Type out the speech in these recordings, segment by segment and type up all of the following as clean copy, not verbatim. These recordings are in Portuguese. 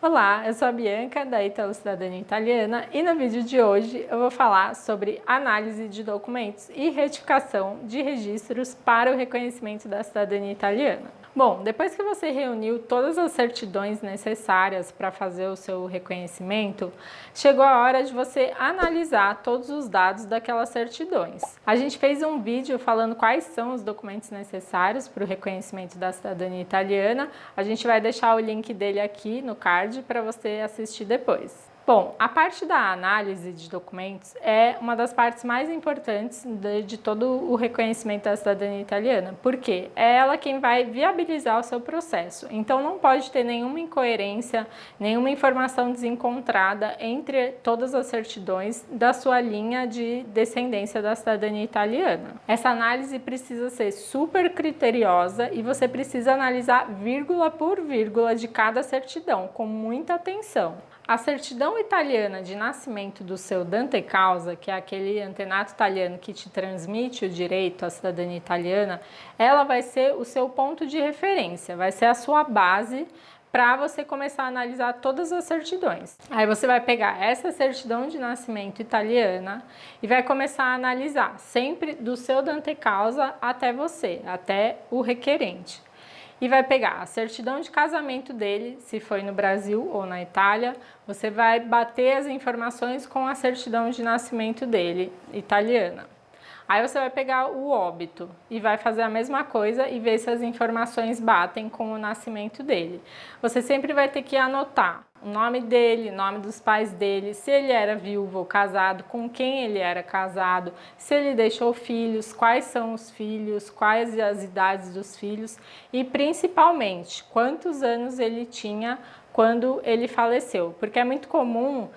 Olá, eu sou a Bianca da Ítalo Cidadania Italiana e no vídeo de hoje eu vou falar sobre análise de documentos e retificação de registros para o reconhecimento da cidadania italiana. Bom, depois que você reuniu todas as certidões necessárias para fazer o seu reconhecimento, chegou a hora de você analisar todos os dados daquelas certidões. A gente fez um vídeo falando quais são os documentos necessários para o reconhecimento da cidadania italiana. A gente vai deixar o link dele aqui no card para você assistir depois. Bom, a parte da análise de documentos é uma das partes mais importantes de todo o reconhecimento da cidadania italiana, porque é ela quem vai viabilizar o seu processo. Então não pode ter nenhuma incoerência, nenhuma informação desencontrada entre todas as certidões da sua linha de descendência da cidadania italiana. Essa análise precisa ser super criteriosa e você precisa analisar vírgula por vírgula de cada certidão, com muita atenção. A certidão italiana de nascimento do seu Dante Causa, que é aquele antenato italiano que te transmite o direito à cidadania italiana, ela vai ser o seu ponto de referência, vai ser a sua base para você começar a analisar todas as certidões. Aí você vai pegar essa certidão de nascimento italiana e vai começar a analisar sempre do seu Dante Causa até você, até o requerente. E vai pegar a certidão de casamento dele, se foi no Brasil ou na Itália, você vai bater as informações com a certidão de nascimento dele, italiana. Aí você vai pegar o óbito e vai fazer a mesma coisa e ver se as informações batem com o nascimento dele. Você sempre vai ter que anotar o nome dele, o nome dos pais dele, se ele era viúvo ou casado, com quem ele era casado, se ele deixou filhos, quais são os filhos, quais as idades dos filhos e principalmente quantos anos ele tinha quando ele faleceu, porque é muito comum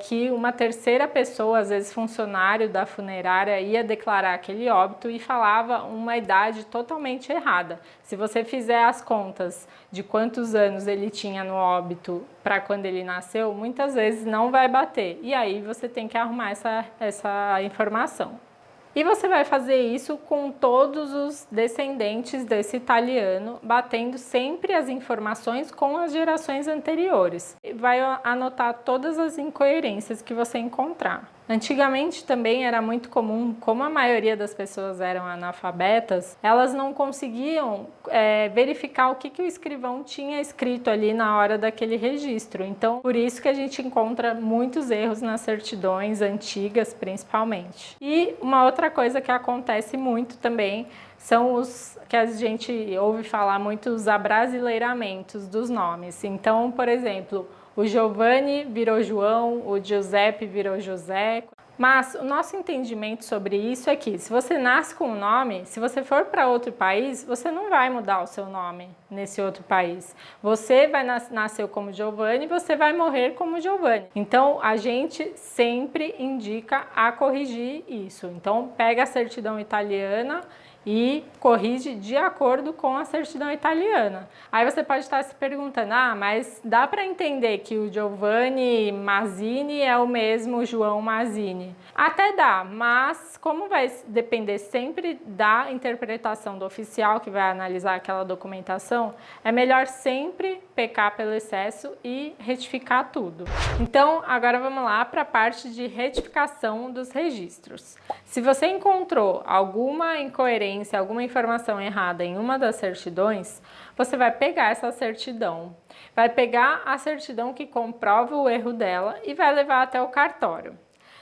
que uma terceira pessoa, às vezes funcionário da funerária, ia declarar aquele óbito e falava uma idade totalmente errada. Se você fizer as contas de quantos anos ele tinha no óbito para quando ele nasceu, muitas vezes não vai bater, e aí você tem que arrumar essa informação. E você vai fazer isso com todos os descendentes desse italiano, batendo sempre as informações com as gerações anteriores. Vai anotar todas as incoerências que você encontrar. Antigamente também era muito comum, como a maioria das pessoas eram analfabetas, elas não conseguiam verificar o que o escrivão tinha escrito ali na hora daquele registro. Então, por isso que a gente encontra muitos erros nas certidões antigas, principalmente. E uma outra coisa que acontece muito também são os que a gente ouve falar muito, os abrasileiramentos dos nomes. Então, por exemplo, o Giovanni virou João, o Giuseppe virou José. Mas o nosso entendimento sobre isso é que se você nasce com um nome, se você for para outro país, você não vai mudar o seu nome nesse outro país. Você vai nascer como Giovanni, você vai morrer como Giovanni. Então a gente sempre indica a corrigir isso. Então pega a certidão italiana e corrige de acordo com a certidão italiana. Aí você pode estar se perguntando, mas dá para entender que o Giovanni Mazzini é o mesmo João Mazzini? Até dá, mas como vai depender sempre da interpretação do oficial que vai analisar aquela documentação, é melhor sempre pecar pelo excesso e retificar tudo. Então, agora vamos lá para a parte de retificação dos registros. Se você encontrou alguma incoerência, alguma informação errada em uma das certidões, você vai pegar essa certidão, vai pegar a certidão que comprova o erro dela e vai levar até o cartório.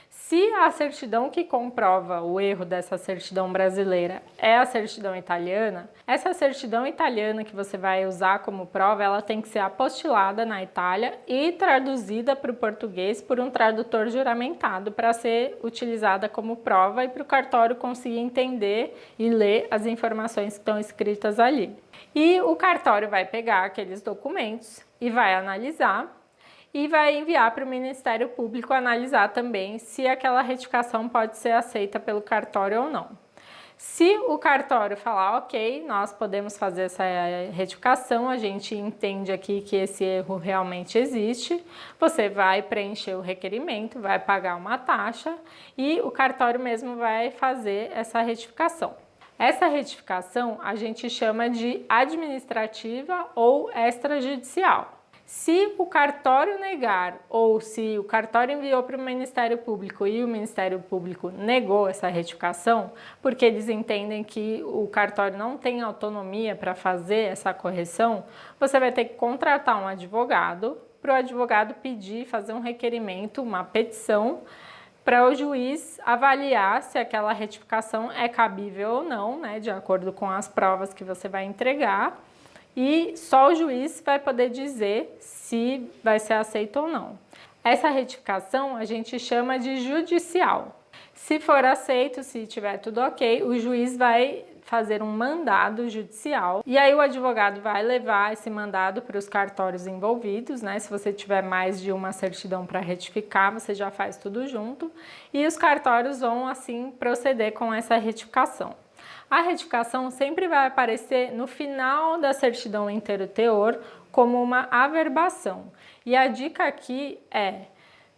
Se a certidão que comprova o erro dessa certidão brasileira é a certidão italiana, essa certidão italiana que você vai usar como prova, ela tem que ser apostilada na Itália e traduzida para o português por um tradutor juramentado para ser utilizada como prova e para o cartório conseguir entender e ler as informações que estão escritas ali. E o cartório vai pegar aqueles documentos e vai analisar e vai enviar para o Ministério Público analisar também se aquela retificação pode ser aceita pelo cartório ou não. Se o cartório falar, ok, nós podemos fazer essa retificação, a gente entende aqui que esse erro realmente existe, você vai preencher o requerimento, vai pagar uma taxa e o cartório mesmo vai fazer essa retificação. Essa retificação a gente chama de administrativa ou extrajudicial. Se o cartório negar ou se o cartório enviou para o Ministério Público e o Ministério Público negou essa retificação, porque eles entendem que o cartório não tem autonomia para fazer essa correção, você vai ter que contratar um advogado para o advogado pedir, fazer um requerimento, uma petição, para o juiz avaliar se aquela retificação é cabível ou não, né, de acordo com as provas que você vai entregar, e só o juiz vai poder dizer se vai ser aceito ou não. Essa retificação a gente chama de judicial. Se for aceito, se tiver tudo ok, o juiz vai fazer um mandado judicial e aí o advogado vai levar esse mandado para os cartórios envolvidos, né? Se você tiver mais de uma certidão para retificar, você já faz tudo junto e os cartórios vão assim proceder com essa retificação. A retificação sempre vai aparecer no final da certidão inteiro teor como uma averbação. E a dica aqui é,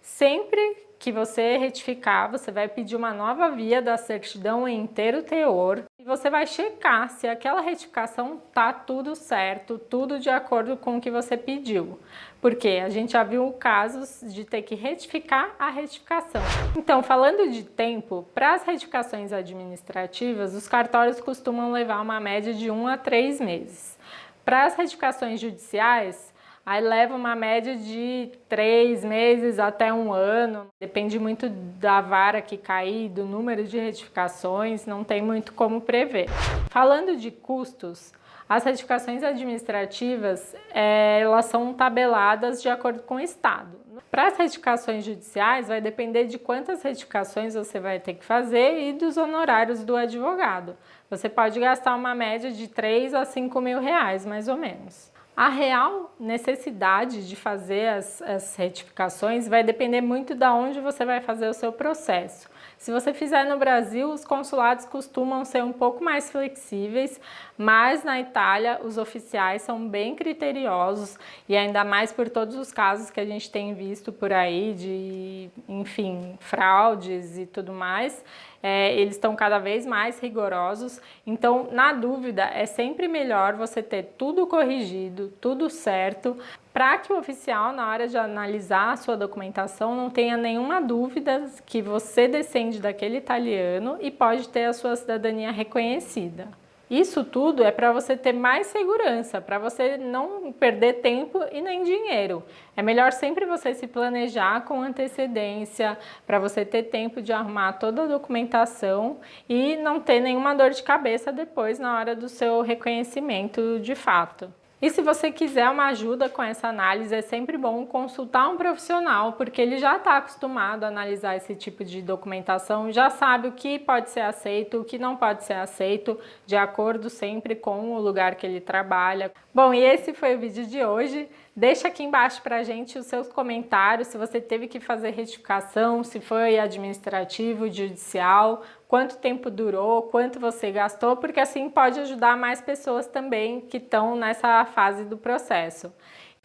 sempre que você retificar, você vai pedir uma nova via da certidão em inteiro teor e você vai checar se aquela retificação tá tudo certo, tudo de acordo com o que você pediu. Porque a gente já viu casos de ter que retificar a retificação. Então, falando de tempo, para as retificações administrativas, os cartórios costumam levar uma média de 1 a 3 meses. Para as retificações judiciais, aí leva uma média de 3 meses até 1 ano, depende muito da vara que cair, do número de retificações, não tem muito como prever. Falando de custos, as retificações administrativas, elas são tabeladas de acordo com o estado. Para as retificações judiciais, vai depender de quantas retificações você vai ter que fazer e dos honorários do advogado. Você pode gastar uma média de 3 a 5 mil reais, mais ou menos. A real necessidade de fazer as retificações vai depender muito de onde você vai fazer o seu processo. Se você fizer no Brasil, os consulados costumam ser um pouco mais flexíveis, mas na Itália os oficiais são bem criteriosos e ainda mais por todos os casos que a gente tem visto por aí de, enfim, fraudes e tudo mais. Eles estão cada vez mais rigorosos, então na dúvida é sempre melhor você ter tudo corrigido, tudo certo, para que o oficial na hora de analisar a sua documentação não tenha nenhuma dúvida que você descende daquele italiano e pode ter a sua cidadania reconhecida. Isso tudo é para você ter mais segurança, para você não perder tempo e nem dinheiro. É melhor sempre você se planejar com antecedência, para você ter tempo de arrumar toda a documentação e não ter nenhuma dor de cabeça depois na hora do seu reconhecimento de fato. E se você quiser uma ajuda com essa análise, é sempre bom consultar um profissional, porque ele já está acostumado a analisar esse tipo de documentação, já sabe o que pode ser aceito, o que não pode ser aceito, de acordo sempre com o lugar que ele trabalha. Bom, e esse foi o vídeo de hoje. Deixa aqui embaixo pra gente os seus comentários, se você teve que fazer retificação, se foi administrativo, judicial, quanto tempo durou, quanto você gastou, porque assim pode ajudar mais pessoas também que estão nessa fase do processo.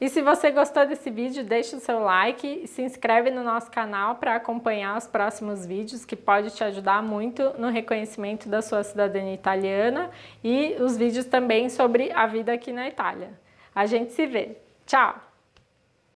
E se você gostou desse vídeo, deixa o seu like e se inscreve no nosso canal para acompanhar os próximos vídeos, que pode te ajudar muito no reconhecimento da sua cidadania italiana e os vídeos também sobre a vida aqui na Itália. A gente se vê! Tchau!